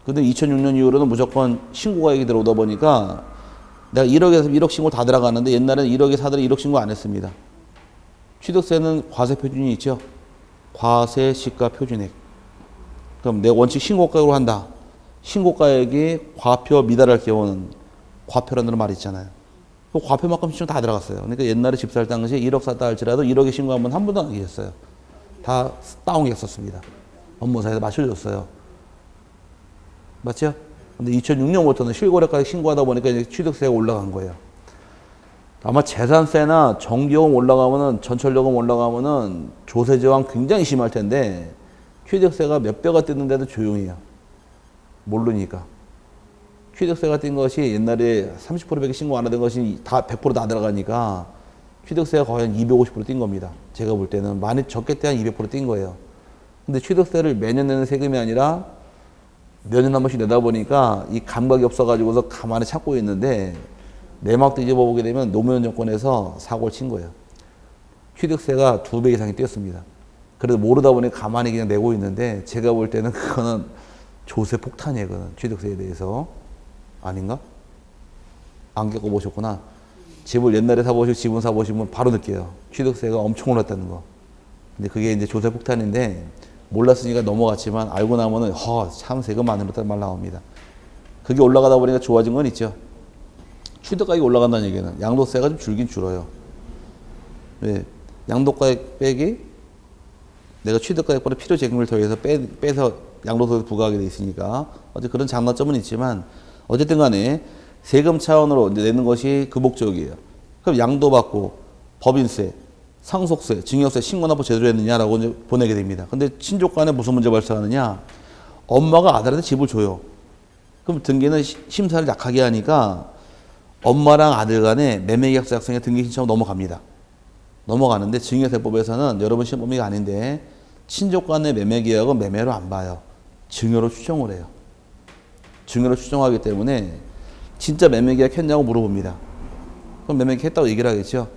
A: 근데 2006년 이후로는 무조건 신고가액이 들어오다 보니까 내가 1억에서 1억 신고 다 들어가는데 옛날에는 1억에 사들이 1억 신고 안 했습니다. 취득세는 과세 표준이 있죠. 과세 시가 표준액. 그럼 내 원칙 신고가로 한다. 신고가액이 과표 미달할 경우는 과표라는 말 있잖아요. 그 과표만큼 신고 다 들어갔어요. 그러니까 옛날에 집 살 당시에 1억 샀다 할지라도 1억에 신고하면 한 번도 안 계셨어요. 다 다운했었습니다. 업무사에서 맞춰줬어요. 맞죠? 근데 2006년부터는 실거래가액 신고하다 보니까 이제 취득세가 올라간 거예요. 아마 재산세나 전기요금 올라가면은, 전철요금 올라가면은 조세 저항 굉장히 심할 텐데 취득세가 몇 배가 뛰는데도 조용해요. 모르니까. 취득세가 뛴 것이 옛날에 30%밖에 신고 안 하던 것이 다 100% 다 들어가니까 취득세가 거의 한 250%뛴 겁니다. 제가 볼 때는 많이 적게 때 한 200%뛴 거예요. 근데 취득세를 매년 내는 세금이 아니라 몇 년에 한 번씩 내다 보니까 이 감각이 없어가지고서 가만히 참고 있는데 내막 뒤집어 보게 되면 노무현 정권에서 사고를 친 거예요. 취득세가 2배 이상이 뛰었습니다. 그래도 모르다 보니 가만히 그냥 내고 있는데 제가 볼 때는 그거는 조세 폭탄이에요. 그거는 취득세에 대해서. 아닌가? 안 겪어보셨구나. 집을 옛날에 사보시고 집을 사보시면 바로 느껴요. 취득세가 엄청 올랐다는 거. 근데 그게 이제 조세 폭탄인데 몰랐으니까 넘어갔지만 알고 나면은 참 세금 많이 올랐다는 말 나옵니다. 그게 올라가다 보니까 좋아진 건 있죠. 취득가격이 올라간다는 얘기는 양도세가 좀 줄긴 줄어요. 왜? 양도가액 빼기 내가 취득가액보다 필요재금을 더해서 빼서 양도세를 부과하게 돼 있으니까 어제 그런 장단점은 있지만 어쨌든 간에 세금 차원으로 내는 것이 그 목적이에요. 그럼 양도받고 법인세, 상속세, 증여세, 신고납부 제대로 했느냐라고 이제 보내게 됩니다. 근데 친족 간에 무슨 문제 발생하느냐? 엄마가 아들한테 집을 줘요. 그럼 등기는 심사를 약하게 하니까 엄마랑 아들 간에 매매계약서 작성에 등기 신청 넘어갑니다. 넘어가는데 증여세법에서는 여러분 시험범위가 아닌데 친족 간의 매매계약은 매매로 안 봐요. 증여로 추정을 해요. 증여로 추정하기 때문에 진짜 매매계약 했냐고 물어봅니다. 그럼 매매계약 했다고 얘기를 하겠죠.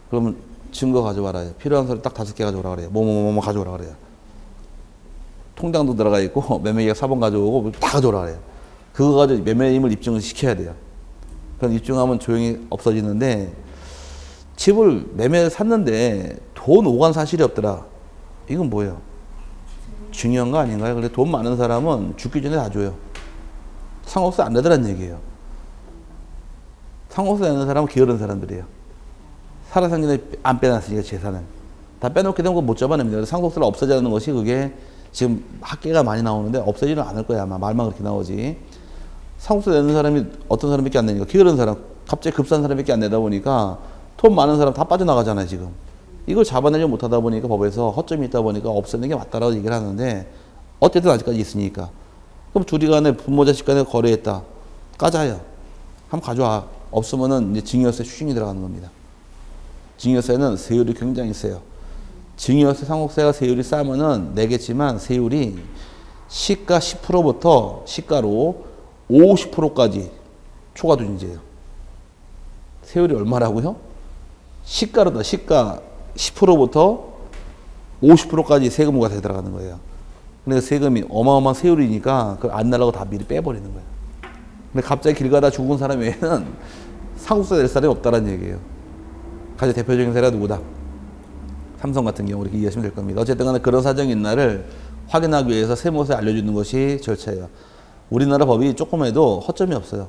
A: 그러면 증거 가져와라. 필요한 서류 딱 5개 가져오라 그래요. 뭐뭐뭐 가져오라 그래요. 통장도 들어가 있고 매매계약 사본 가져오고 다 가져오라 그래요. 그거 가지고 매매임을 입증을 시켜야 돼요. 그럼 입증하면 조용히 없어지는데 집을 매매를 샀는데 돈 오간 사실이 없더라. 이건 뭐예요? 중요한 거 아닌가요? 근데 돈 많은 사람은 죽기 전에 다 줘요. 상속세 안 내더란 얘기예요. 상속세 내는 사람은 게으른 사람들이에요. 살아산 전에 안 빼놨으니까 재산은. 다 빼놓게 되면 못 잡아냅니다. 상속세를 없애자는 것이 그게 지금 학계가 많이 나오는데 없애지는 않을 거야. 아마 말만 그렇게 나오지. 상속세 내는 사람이 어떤 사람밖에 안 내니까 게으른 사람, 갑자기 급사한 사람밖에 안 내다 보니까 돈 많은 사람 다 빠져나가잖아요. 지금. 이걸 잡아내지 못하다 보니까 법에서 허점이 있다 보니까 없애는 게 맞다라고 얘기를 하는데 어쨌든 아직까지 있으니까. 그럼 둘이 간에 부모 자식 간에 거래했다. 까자요. 한번 가져와. 없으면은 이제 증여세 추징이 들어가는 겁니다. 증여세는 세율이 굉장히 세요. 증여세, 상속세가 세율이 싸면은 내겠지만 세율이 시가 10%부터 시가로 50%까지 초과 누진제예요. 세율이 얼마라고요? 시가로다. 시가 10%부터 50%까지 세금 부과세 들어가는 거예요. 근데 세금이 어마어마한 세율이니까 그걸 안 날라고 다 미리 빼버리는 거예요. 근데 갑자기 길 가다 죽은 사람 외에는 상속세 낼 사람이 없다는 얘기예요. 가장 대표적인 사례가 누구다? 삼성 같은 경우 이렇게 이해하시면 될 겁니다. 어쨌든 간에 그런 사정이 있나를 확인하기 위해서 세무서에 알려주는 것이 절차예요. 우리나라 법이 조금 해도 허점이 없어요.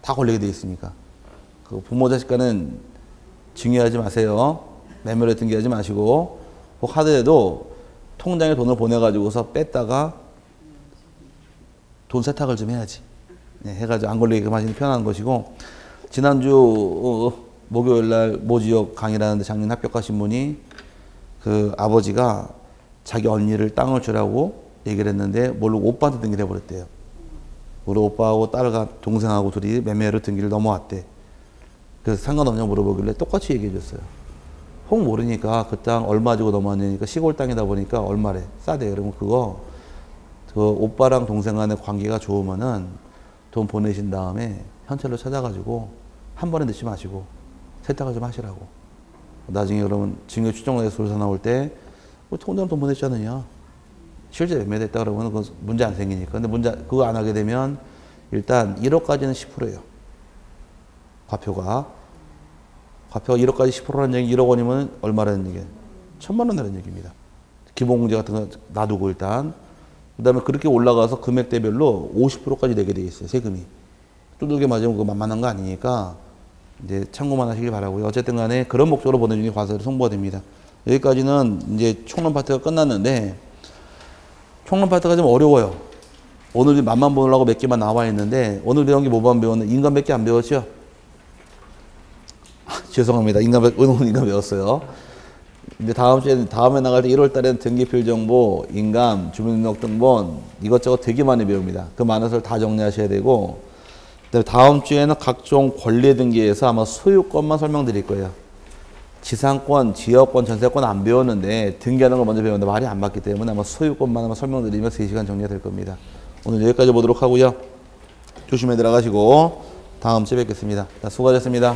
A: 다 걸리게 돼 있으니까. 그 부모 자식 간은 증여하지 마세요. 매매로 등기하지 마시고 꼭 하더라도 통장에 돈을 보내가지고서 뺐다가 돈 세탁을 좀 해야지. 네, 해가지고 안 걸리게끔 하시는 편한 것이고 지난주 목요일날 모지역 강의라는데 작년 합격하신 분이 그 아버지가 자기 언니를 땅을 주라고 얘기를 했는데 모르고 오빠한테 등기를 해버렸대요. 우리 오빠하고 딸과 동생하고 둘이 매매로 등기를 넘어왔대. 그래서 상관없냐고 물어보길래 똑같이 얘기해 줬어요. 혹 모르니까 그 땅 얼마 주고 넘어왔냐니까 시골 땅이다 보니까 얼마래. 싸대. 그러면 그거 그 오빠랑 동생 간의 관계가 좋으면은 돈 보내신 다음에 현찰로 찾아가지고 한 번에 넣지 마시고 세탁을 좀 하시라고. 나중에 그러면 증여 추정에서 조사 나올 때 통장 돈 보냈지 않느냐. 실제 매매됐다 그러면 그 문제 안 생기니까. 근데 문제 그거 안 하게 되면 일단 1억까지는 10%예요. 과표가 1억까지 10%라는 얘기 1억 원이면 얼마라는 얘기예요? 1,000만 원이라는 얘기입니다. 기본 공제 같은 거 놔두고 일단 그다음에 그렇게 올라가서 금액대별로 50%까지 내게 돼 있어요. 세금이. 두들겨 맞으면 그거 만만한 거 아니니까 이제 참고만 하시길 바라고요. 어쨌든 간에 그런 목적으로 보내주는 게 과세로 송부가 됩니다. 여기까지는 이제 총론 파트가 끝났는데 총론 파트가 좀 어려워요. 오늘 맛만 보려고 몇 개만 나와 있는데 오늘 배운 게 뭐만 배웠는데 인간 몇 개 안 배웠죠? 죄송합니다. 오늘 인간 배웠어요. 이제 다음에 나갈 때 1월 달에는 등기필 정보, 인감, 주민등록등본 이것저것 되게 많이 배웁니다. 그 많은 것을 다 정리하셔야 되고 다음 주에는 각종 권리 등기에서 아마 소유권만 설명드릴 거예요. 지상권, 지역권, 전세권 안 배웠는데 등기하는 걸 먼저 배웠는데 말이 안 맞기 때문에 아마 소유권만 아마 설명드리면 3시간 정리가 될 겁니다. 오늘 여기까지 보도록 하고요. 조심히 들어가시고 다음 주에 뵙겠습니다. 수고하셨습니다.